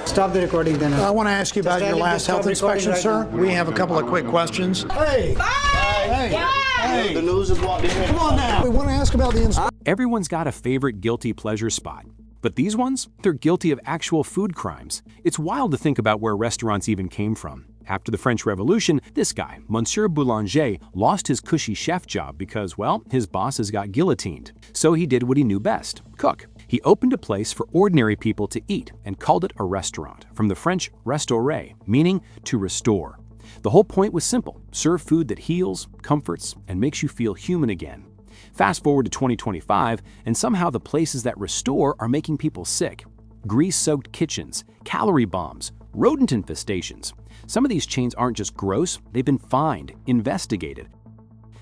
Stop the recording then. I want to ask you about your last health inspection, sir. We have a couple of quick questions. Hey! Hey! The news is walked in. Come on now. We want to ask about the inspection. Everyone's got a favorite guilty pleasure spot. But these ones, they're guilty of actual food crimes. It's wild to think about where restaurants even came from. After the French Revolution, this guy, Monsieur Boulanger, lost his cushy chef job because, well, his bosses got guillotined. So he did what he knew best, cook. He opened a place for ordinary people to eat and called it a restaurant, from the French restaurer, meaning to restore. The whole point was simple: serve food that heals, comforts, and makes you feel human again. Fast forward to 2025, and somehow the places that restore are making people sick. Grease-soaked kitchens, calorie bombs, rodent infestations. Some of these chains aren't just gross, they've been fined, investigated,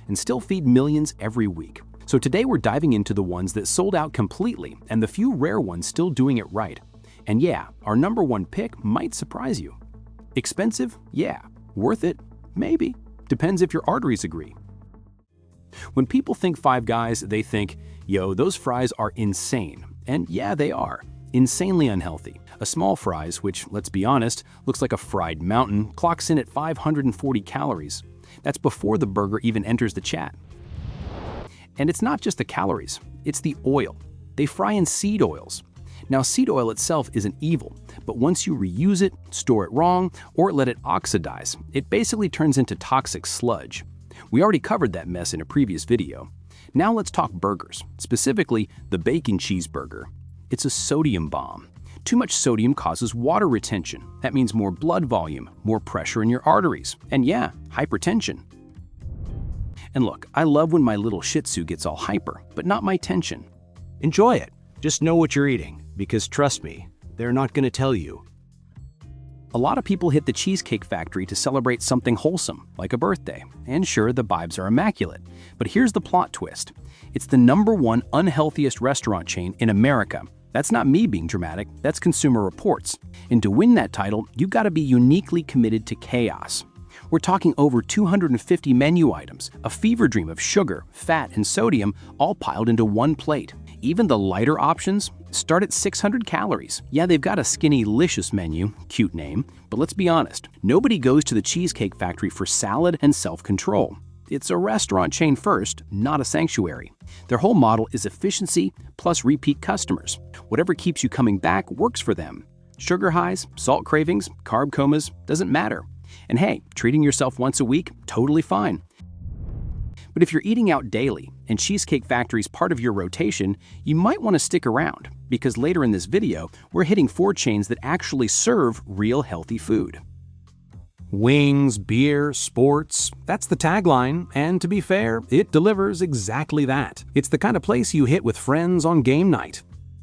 and still feed millions every week. So today we're diving into the ones that sold out completely and the few rare ones still doing it right. And yeah, our number one pick might surprise you. Expensive? Yeah. Worth it? Maybe. Depends if your arteries agree. When people think Five Guys, they think, yo, those fries are insane. And yeah, they are. Insanely unhealthy. A small fries, which, let's be honest, looks like a fried mountain, clocks in at 540 calories. That's before the burger even enters the chat. And it's not just the calories, it's the oil. They fry in seed oils. Now, seed oil itself isn't evil, but once you reuse it, store it wrong, or let it oxidize, it basically turns into toxic sludge. We already covered that mess in a previous video. Now let's talk burgers, specifically the bacon cheeseburger. It's a sodium bomb. Too much sodium causes water retention. That means more blood volume, more pressure in your arteries, and yeah, hypertension. And look, I love when my little Shih Tzu gets all hyper, but not my tension. Enjoy it. Just know what you're eating, because trust me, they're not going to tell you. A lot of people hit the Cheesecake Factory to celebrate something wholesome, like a birthday. And sure, the vibes are immaculate. But here's the plot twist. It's the #1 unhealthiest restaurant chain in America. That's not me being dramatic, that's Consumer Reports. And to win that title, you've got to be uniquely committed to chaos. We're talking over 250 menu items, a fever dream of sugar, fat, and sodium all piled into one plate. Even the lighter options start at 600 calories. Yeah, they've got a skinny-licious menu, cute name, but let's be honest, nobody goes to the Cheesecake Factory for salad and self-control. It's a restaurant chain first, not a sanctuary. Their whole model is efficiency plus repeat customers. Whatever keeps you coming back works for them. Sugar highs, salt cravings, carb comas, doesn't matter. And hey, treating yourself once a week, totally fine. But if you're eating out daily and Cheesecake Factory's part of your rotation, you might want to stick around, because later in this video, we're hitting 4 chains that actually serve real healthy food. Wings, beer, sports, that's the tagline, and to be fair, it delivers exactly that. It's the kind of place you hit with friends on game night.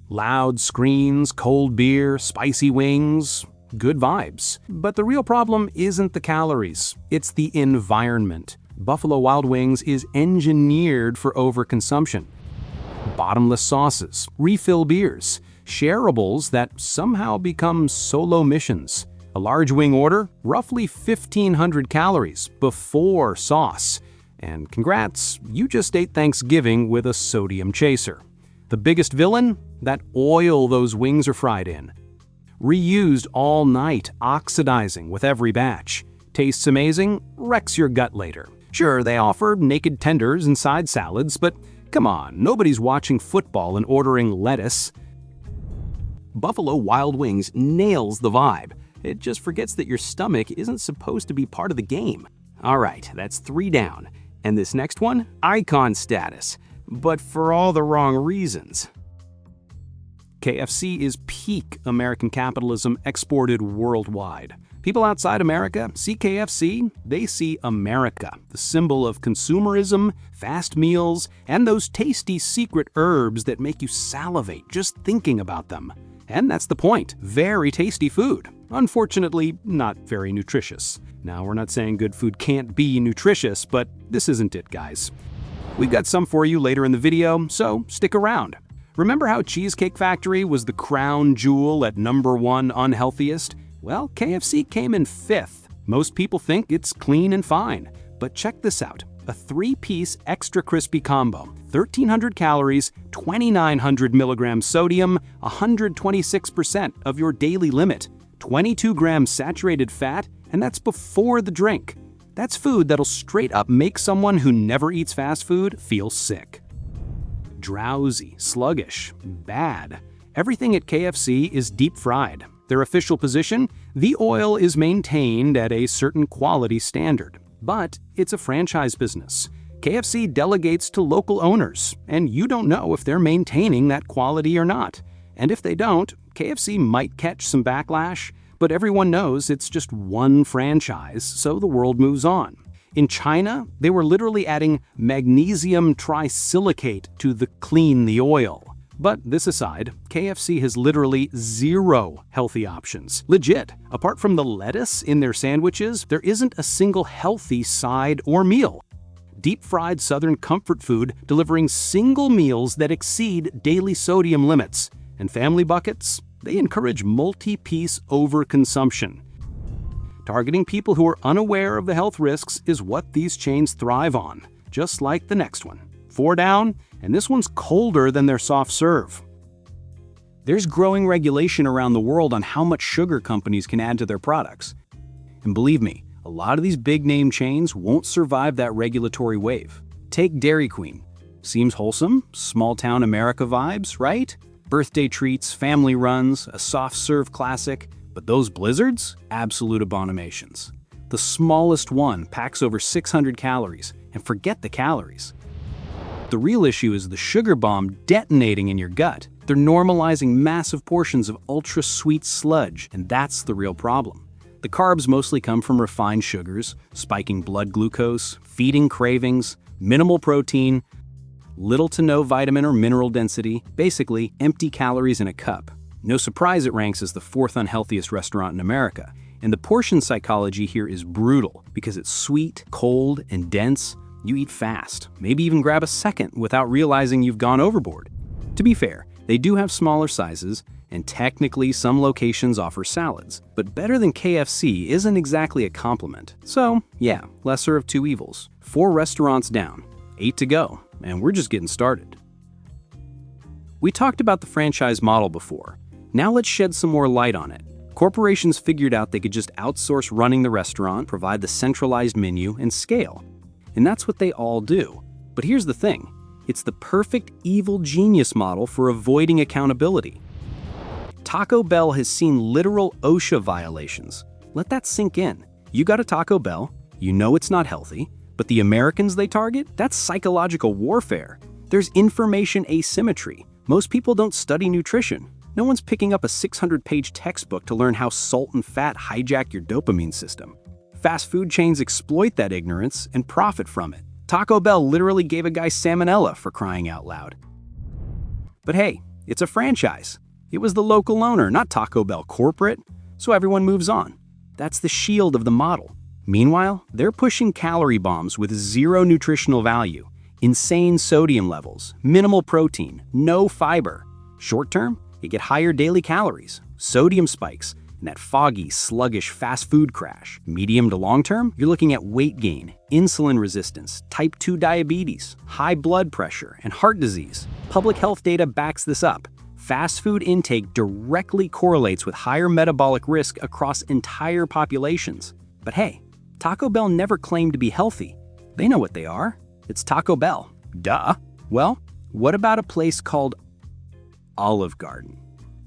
Loud screens, cold beer, spicy wings, good vibes. But the real problem isn't the calories, it's the environment. Buffalo Wild Wings is engineered for overconsumption. Bottomless sauces, refill beers, shareables that somehow become solo missions. A large wing order, roughly 1,500 calories before sauce. And congrats, you just ate Thanksgiving with a sodium chaser. The biggest villain? That oil those wings are fried in. Reused all night, oxidizing with every batch. Tastes amazing, wrecks your gut later. Sure, they offer naked tenders and side salads, but come on, nobody's watching football and ordering lettuce. Buffalo Wild Wings nails the vibe. It just forgets that your stomach isn't supposed to be part of the game. All right, that's 3 down. And this next one, icon status, but for all the wrong reasons. KFC is peak American capitalism exported worldwide. People outside America see KFC, they see America, the symbol of consumerism, fast meals, and those tasty secret herbs that make you salivate just thinking about them. And that's the point, very tasty food. Unfortunately, not very nutritious. Now, we're not saying good food can't be nutritious, but this isn't it, guys. We've got some for you later in the video, so stick around. Remember how Cheesecake Factory was the crown jewel at #1 unhealthiest? Well, KFC came in 5th. Most people think it's clean and fine, but check this out. A 3-piece extra crispy combo, 1,300 calories, 2,900 milligrams sodium, 126% of your daily limit, 22 grams saturated fat, and that's before the drink. That's food that'll straight up make someone who never eats fast food feel sick. Drowsy, sluggish, bad. Everything at KFC is deep fried. Their official position? The oil is maintained at a certain quality standard. But it's a franchise business. KFC delegates to local owners, and you don't know if they're maintaining that quality or not. And if they don't, KFC might catch some backlash, but everyone knows it's just one franchise, so the world moves on. In China, they were literally adding magnesium trisilicate to clean the oil. But this aside, KFC has literally zero healthy options. Legit, apart from the lettuce in their sandwiches, there isn't a single healthy side or meal. Deep-fried Southern comfort food delivering single meals that exceed daily sodium limits. And family buckets? They encourage multi-piece overconsumption. Targeting people who are unaware of the health risks is what these chains thrive on, just like the next one. 4 down, and this one's colder than their soft serve. There's growing regulation around the world on how much sugar companies can add to their products. And believe me, a lot of these big-name chains won't survive that regulatory wave. Take Dairy Queen. Seems wholesome, small-town America vibes, right? Birthday treats, family runs, a soft-serve classic. But those blizzards? Absolute abominations. The smallest one packs over 600 calories, and forget the calories. The real issue is the sugar bomb detonating in your gut. They're normalizing massive portions of ultra-sweet sludge, and that's the real problem. The carbs mostly come from refined sugars, spiking blood glucose, feeding cravings, minimal protein, little to no vitamin or mineral density, basically empty calories in a cup. No surprise it ranks as the 4th unhealthiest restaurant in America. And the portion psychology here is brutal because it's sweet, cold, and dense. You eat fast, maybe even grab a second without realizing you've gone overboard. To be fair, they do have smaller sizes, and technically some locations offer salads, but better than KFC isn't exactly a compliment. So, yeah, lesser of two evils. 4 restaurants down, 8 to go, and we're just getting started. We talked about the franchise model before. Now let's shed some more light on it. Corporations figured out they could just outsource running the restaurant, provide the centralized menu, and scale. And that's what they all do. But here's the thing. It's the perfect evil genius model for avoiding accountability. Taco Bell has seen literal OSHA violations. Let that sink in. You got a Taco Bell, you know it's not healthy, but the Americans they target, that's psychological warfare. There's information asymmetry. Most people don't study nutrition. No one's picking up a 600-page textbook to learn how salt and fat hijack your dopamine system. Fast food chains exploit that ignorance and profit from it. Taco Bell literally gave a guy salmonella for crying out loud. But hey, it's a franchise. It was the local owner, not Taco Bell corporate, so everyone moves on. That's the shield of the model. Meanwhile, they're pushing calorie bombs with zero nutritional value, insane sodium levels, minimal protein, no fiber. Short term, you get higher daily calories, sodium spikes, and that foggy, sluggish fast food crash. Medium to long term, you're looking at weight gain, insulin resistance, type 2 diabetes, high blood pressure, and heart disease. Public health data backs this up. Fast food intake directly correlates with higher metabolic risk across entire populations. But hey, Taco Bell never claimed to be healthy. They know what they are. It's Taco Bell. Duh. Well, what about a place called Olive Garden?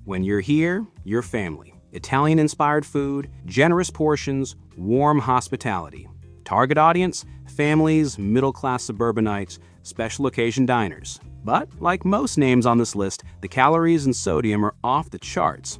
When you're here, you're family. Italian-inspired food, generous portions, warm hospitality. Target audience, families, middle-class suburbanites, special occasion diners. But, like most names on this list, the calories and sodium are off the charts.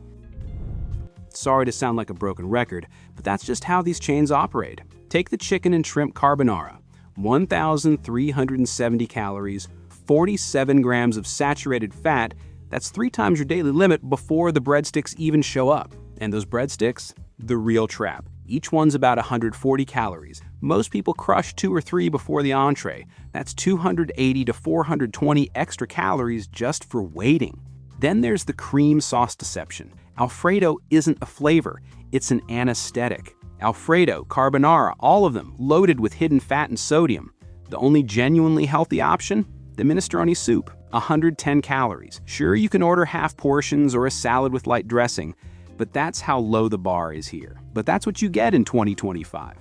Sorry to sound like a broken record, but that's just how these chains operate. Take the chicken and shrimp carbonara. 1,370 calories, 47 grams of saturated fat. That's 3 times your daily limit before the breadsticks even show up. And those breadsticks, the real trap. Each one's about 140 calories. Most people crush 2 or 3 before the entree. That's 280 to 420 extra calories just for waiting. Then there's the cream sauce deception. Alfredo isn't a flavor, it's an anesthetic. Alfredo, carbonara, all of them loaded with hidden fat and sodium. The only genuinely healthy option? The minestrone soup, 110 calories. Sure, you can order half portions or a salad with light dressing, but that's how low the bar is here. But that's what you get in 2025.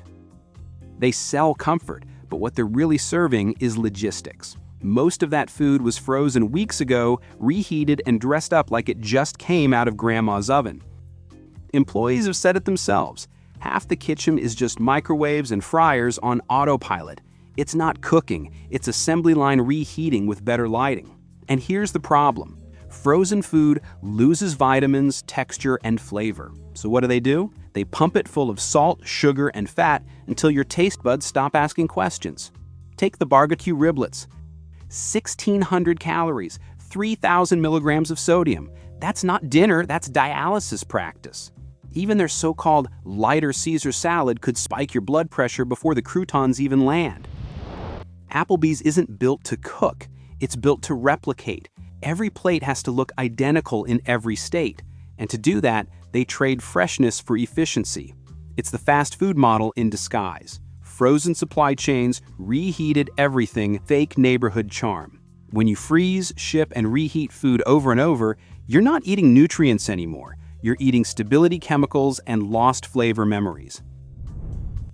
They sell comfort, but what they're really serving is logistics. Most of that food was frozen weeks ago, reheated, and dressed up like it just came out of grandma's oven. Employees have said it themselves. Half the kitchen is just microwaves and fryers on autopilot. It's not cooking, it's assembly line reheating with better lighting. And here's the problem. Frozen food loses vitamins, texture, and flavor. So what do? They pump it full of salt, sugar, and fat until your taste buds stop asking questions. Take the barbecue riblets. 1,600 calories, 3,000 milligrams of sodium. That's not dinner, that's dialysis practice. Even their so-called lighter Caesar salad could spike your blood pressure before the croutons even land. Applebee's isn't built to cook, it's built to replicate. Every plate has to look identical in every state. And to do that, they trade freshness for efficiency. It's the fast food model in disguise. Frozen supply chains, reheated everything, fake neighborhood charm. When you freeze, ship, and reheat food over and over, you're not eating nutrients anymore. You're eating stability chemicals and lost flavor memories.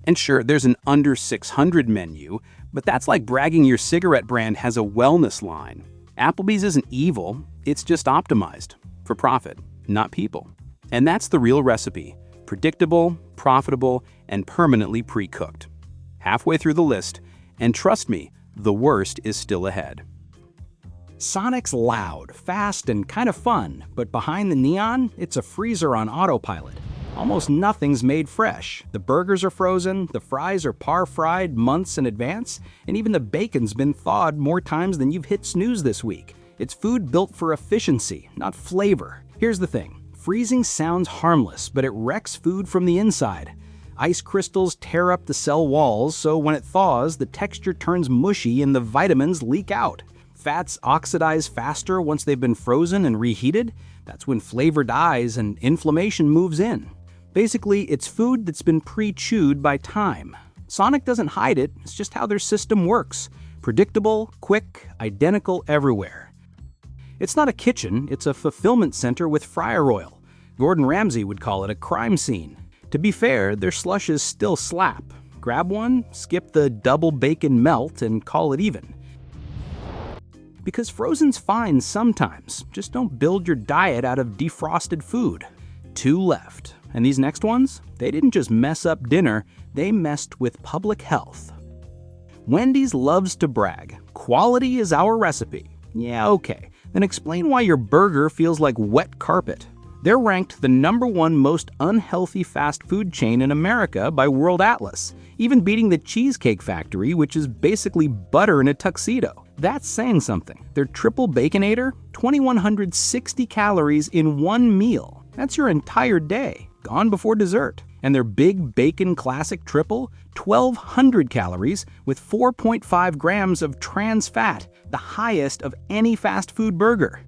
And sure, there's an under 600 menu, but that's like bragging your cigarette brand has a wellness line. Applebee's isn't evil, it's just optimized for profit, not people. And that's the real recipe: predictable, profitable, and permanently pre-cooked. Halfway through the list, and trust me, the worst is still ahead. Sonic's loud, fast, and kind of fun, but behind the neon, it's a freezer on autopilot. Almost nothing's made fresh. The burgers are frozen, the fries are par-fried months in advance, and even the bacon's been thawed more times than you've hit snooze this week. It's food built for efficiency, not flavor. Here's the thing. Freezing sounds harmless, but it wrecks food from the inside. Ice crystals tear up the cell walls, so when it thaws, the texture turns mushy and the vitamins leak out. Fats oxidize faster once they've been frozen and reheated. That's when flavor dies and inflammation moves in. Basically, it's food that's been pre-chewed by time. Sonic doesn't hide it, it's just how their system works. Predictable, quick, identical everywhere. It's not a kitchen, it's a fulfillment center with fryer oil. Gordon Ramsay would call it a crime scene. To be fair, their slushes still slap. Grab one, skip the double bacon melt, and call it even. Because frozen's fine sometimes, just don't build your diet out of defrosted food. 2 left. And these next ones, they didn't just mess up dinner, they messed with public health. Wendy's loves to brag. Quality is our recipe. Yeah, okay. Then explain why your burger feels like wet carpet. They're ranked the #1 most unhealthy fast food chain in America by World Atlas, even beating the Cheesecake Factory, which is basically butter in a tuxedo. That's saying something. Their triple baconator, 2,160 calories in one meal. That's your entire day, gone before dessert. And their Big Bacon Classic Triple, 1,200 calories with 4.5 grams of trans fat, the highest of any fast food burger.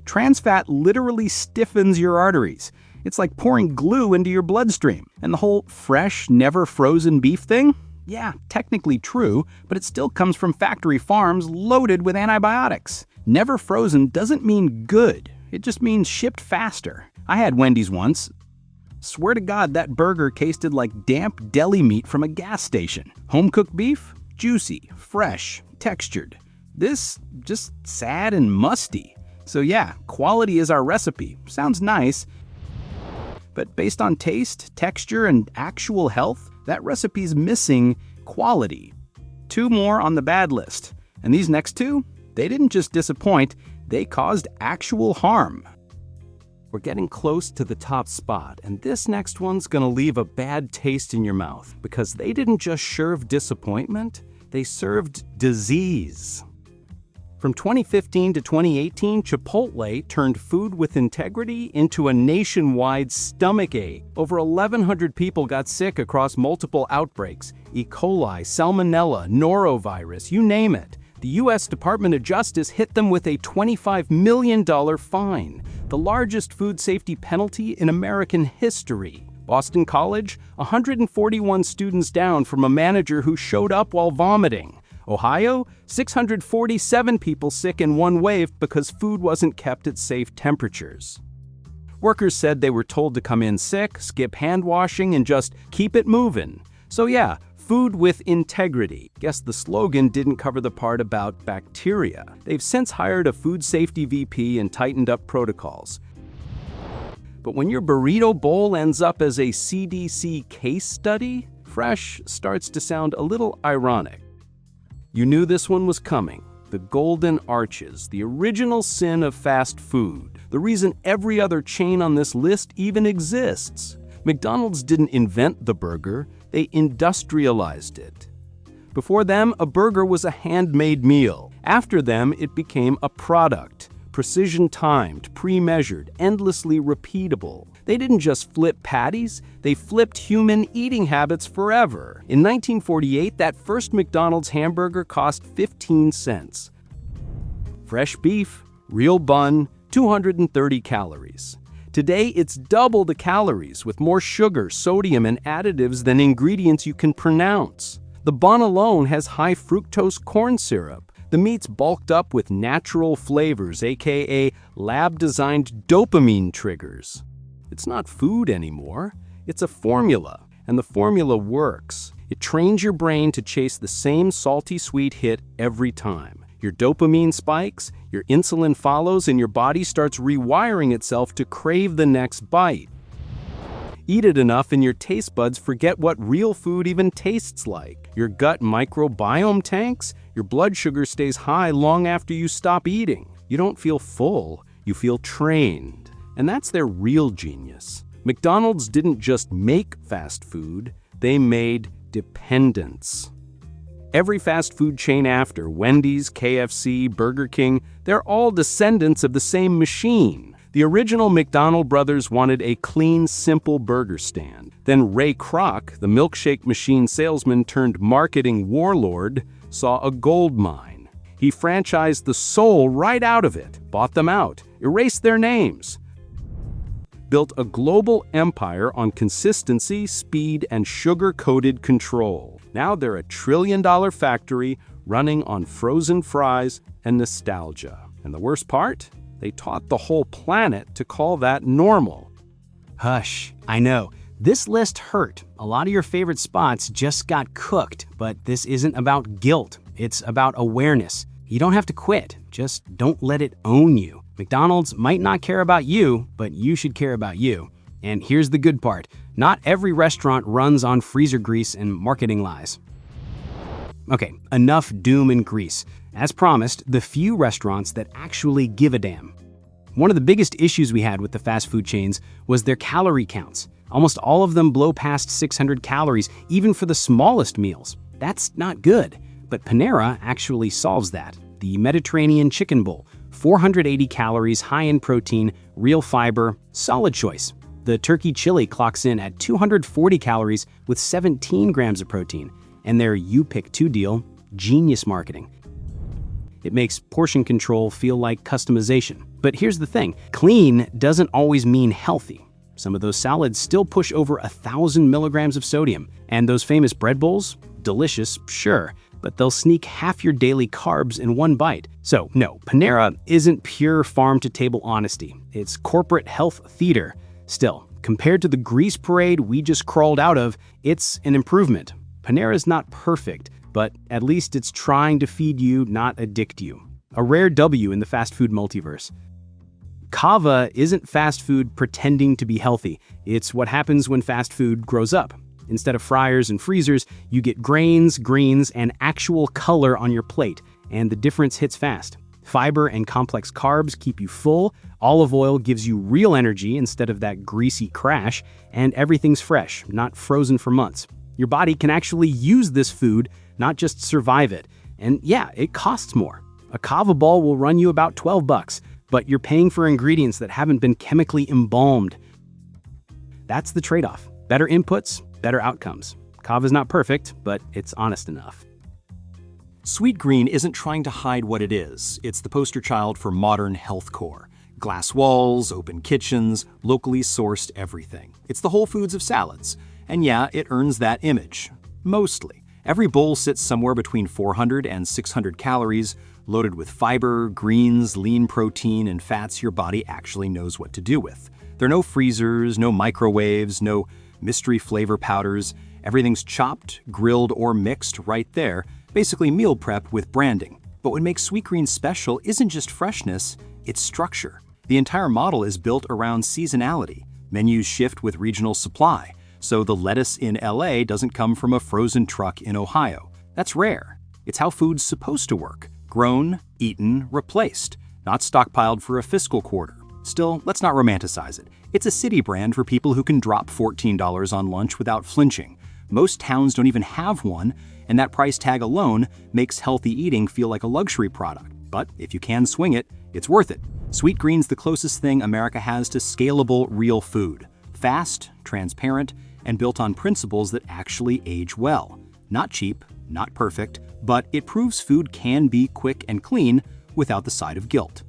Trans fat literally stiffens your arteries. It's like pouring glue into your bloodstream. And the whole fresh, never frozen beef thing? Yeah, technically true, but it still comes from factory farms loaded with antibiotics. Never frozen doesn't mean good. It just means shipped faster. I had Wendy's once. Swear to God, that burger tasted like damp deli meat from a gas station. Home-cooked beef? Juicy, fresh, textured. This, just sad and musty. So yeah, quality is our recipe. Sounds nice. But based on taste, texture, and actual health, that recipe's missing quality. 2 more on the bad list. And these next 2, they didn't just disappoint, they caused actual harm. We're getting close to the top spot, and this next one's gonna leave a bad taste in your mouth because they didn't just serve disappointment, they served disease. From 2015 to 2018, Chipotle turned food with integrity into a nationwide stomachache. Over 1,100 people got sick across multiple outbreaks: E. coli, salmonella, norovirus, you name it. The U.S. Department of Justice hit them with a $25 million fine, the largest food safety penalty in American history. Boston College, 141 students down from a manager who showed up while vomiting. Ohio, 647 people sick in one wave because food wasn't kept at safe temperatures. Workers said they were told to come in sick, skip hand washing, and just keep it moving. So yeah, food with integrity. Guess the slogan didn't cover the part about bacteria. They've since hired a food safety VP and tightened up protocols. But when your burrito bowl ends up as a CDC case study, fresh starts to sound a little ironic. You knew this one was coming. The golden arches, the original sin of fast food, the reason every other chain on this list even exists. McDonald's didn't invent the burger, they industrialized it. Before them, a burger was a handmade meal. After them, it became a product. Precision-timed, pre-measured, endlessly repeatable. They didn't just flip patties, they flipped human eating habits forever. In 1948, that first McDonald's hamburger cost 15 cents. Fresh beef, real bun, 230 calories. Today, it's double the calories with more sugar, sodium, and additives than ingredients you can pronounce. The bun alone has high fructose corn syrup. The meat's bulked up with natural flavors, aka lab-designed dopamine triggers. It's not food anymore, it's a formula, and the formula works. It trains your brain to chase the same salty sweet hit every time. Your dopamine spikes, your insulin follows, and your body starts rewiring itself to crave the next bite. Eat it enough and your taste buds forget what real food even tastes like. Your gut microbiome tanks, your blood sugar stays high long after you stop eating. You don't feel full, you feel trained. And that's their real genius. McDonald's didn't just make fast food, they made dependence. Every fast food chain after, Wendy's, KFC, Burger King, they're all descendants of the same machine. The original McDonald brothers wanted a clean, simple burger stand. Then Ray Kroc, the milkshake machine salesman turned marketing warlord, saw a gold mine. He franchised the soul right out of it, bought them out, erased their names, built a global empire on consistency, speed, and sugar-coated control. Now they're a trillion-dollar factory running on frozen fries and nostalgia. And the worst part? They taught the whole planet to call that normal. Hush, I know. This list hurt. A lot of your favorite spots just got cooked, but this isn't about guilt. It's about awareness. You don't have to quit. Just don't let it own you. McDonald's might not care about you, but you should care about you. And here's the good part. Not every restaurant runs on freezer grease and marketing lies. Okay, enough doom and grease. As promised, the few restaurants that actually give a damn. One of the biggest issues we had with the fast food chains was their calorie counts. Almost all of them blow past 600 calories, even for the smallest meals. That's not good, but Panera actually solves that. The Mediterranean Chicken Bowl, 480 calories, high in protein, real fiber, solid choice. The turkey chili clocks in at 240 calories with 17 grams of protein. And their You Pick 2 deal, genius marketing. It makes portion control feel like customization. But here's the thing, clean doesn't always mean healthy. Some of those salads still push over 1,000 milligrams of sodium. And those famous bread bowls, delicious, sure, but they'll sneak half your daily carbs in one bite. So no, Panera isn't pure farm-to-table honesty. It's corporate health theater. Still, compared to the grease parade we just crawled out of, it's an improvement. Panera's not perfect, but at least it's trying to feed you, not addict you. A rare W in the fast food multiverse. Kava isn't fast food pretending to be healthy. It's what happens when fast food grows up. Instead of fryers and freezers, you get grains, greens, and actual color on your plate, and the difference hits fast. Fiber and complex carbs keep you full, olive oil gives you real energy instead of that greasy crash, and everything's fresh, not frozen for months. Your body can actually use this food, not just survive it. And yeah, it costs more. A kava ball will run you about $12, but you're paying for ingredients that haven't been chemically embalmed. That's the trade-off. Better inputs, better outcomes. Kava's not perfect, but it's honest enough. Sweet Green isn't trying to hide what it is. It's the poster child for modern healthcore. Glass walls, open kitchens, locally sourced everything. It's the Whole Foods of salads. And yeah, it earns that image. Mostly. Every bowl sits somewhere between 400 and 600 calories, loaded with fiber, greens, lean protein, and fats your body actually knows what to do with. There are no freezers, no microwaves, no mystery flavor powders. Everything's chopped, grilled, or mixed right there, basically meal prep with branding. But what makes Sweetgreen special isn't just freshness, it's structure. The entire model is built around seasonality. Menus shift with regional supply, so the lettuce in LA doesn't come from a frozen truck in Ohio. That's rare. It's how food's supposed to work. Grown, eaten, replaced, not stockpiled for a fiscal quarter. Still, let's not romanticize it. It's a city brand for people who can drop $14 on lunch without flinching. Most towns don't even have one, and that price tag alone makes healthy eating feel like a luxury product. But if you can swing it, it's worth it. Sweetgreen's the closest thing America has to scalable, real food. Fast, transparent, and built on principles that actually age well. Not cheap, not perfect, but it proves food can be quick and clean without the side of guilt.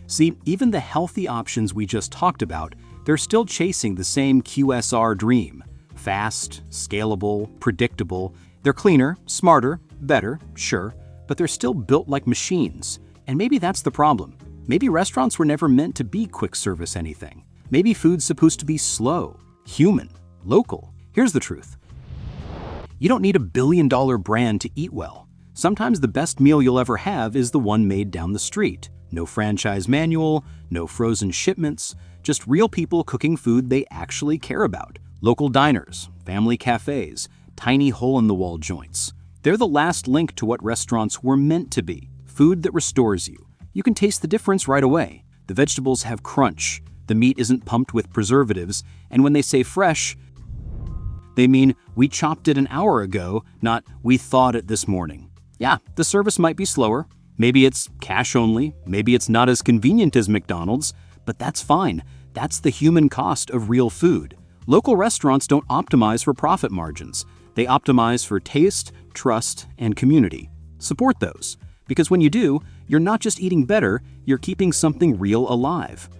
See, even the healthy options we just talked about, they're still chasing the same QSR dream. Fast, scalable, predictable. They're cleaner, smarter, better, sure, but they're still built like machines. And maybe that's the problem. Maybe restaurants were never meant to be quick service anything. Maybe food's supposed to be slow, human, local. Here's the truth. You don't need a billion-dollar brand to eat well. Sometimes the best meal you'll ever have is the one made down the street. No franchise manual, no frozen shipments, just real people cooking food they actually care about. Local diners, family cafes, tiny hole-in-the-wall joints. They're the last link to what restaurants were meant to be. Food that restores you. You can taste the difference right away. The vegetables have crunch. The meat isn't pumped with preservatives. And when they say fresh, they mean we chopped it an hour ago, not we thawed it this morning. Yeah, the service might be slower. Maybe it's cash only. Maybe it's not as convenient as McDonald's, but that's fine. That's the human cost of real food. Local restaurants don't optimize for profit margins. They optimize for taste, trust, and community. Support those, because when you do, you're not just eating better, you're keeping something real alive.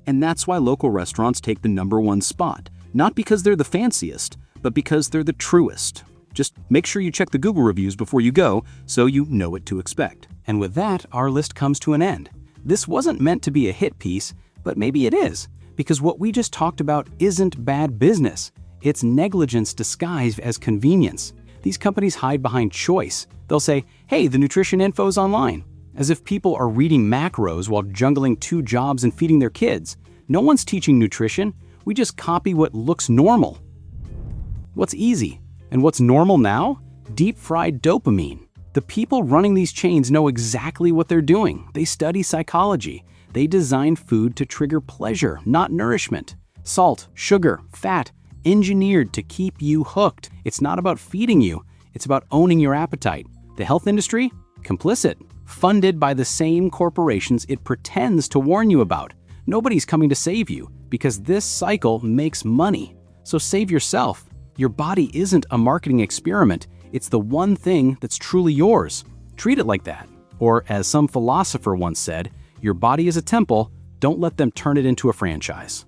And that's why local restaurants take the #1 spot. Not because they're the fanciest, but because they're the truest. Just make sure you check the Google reviews before you go so you know what to expect. And with that, our list comes to an end. This wasn't meant to be a hit piece, but maybe it is, because what we just talked about isn't bad business. It's negligence disguised as convenience. These companies hide behind choice. They'll say, hey, the nutrition info's online, as if people are reading macros while juggling 2 jobs and feeding their kids. No one's teaching nutrition. We just copy what looks normal. What's easy? And what's normal now? Deep-fried dopamine. The people running these chains know exactly what they're doing. They study psychology. They design food to trigger pleasure, not nourishment. Salt, sugar, fat, engineered to keep you hooked. It's not about feeding you. It's about owning your appetite. The health industry? Complicit. Funded by the same corporations it pretends to warn you about. Nobody's coming to save you because this cycle makes money. So save yourself. Your body isn't a marketing experiment. It's the one thing that's truly yours. Treat it like that. Or as some philosopher once said, your body is a temple, don't let them turn it into a franchise.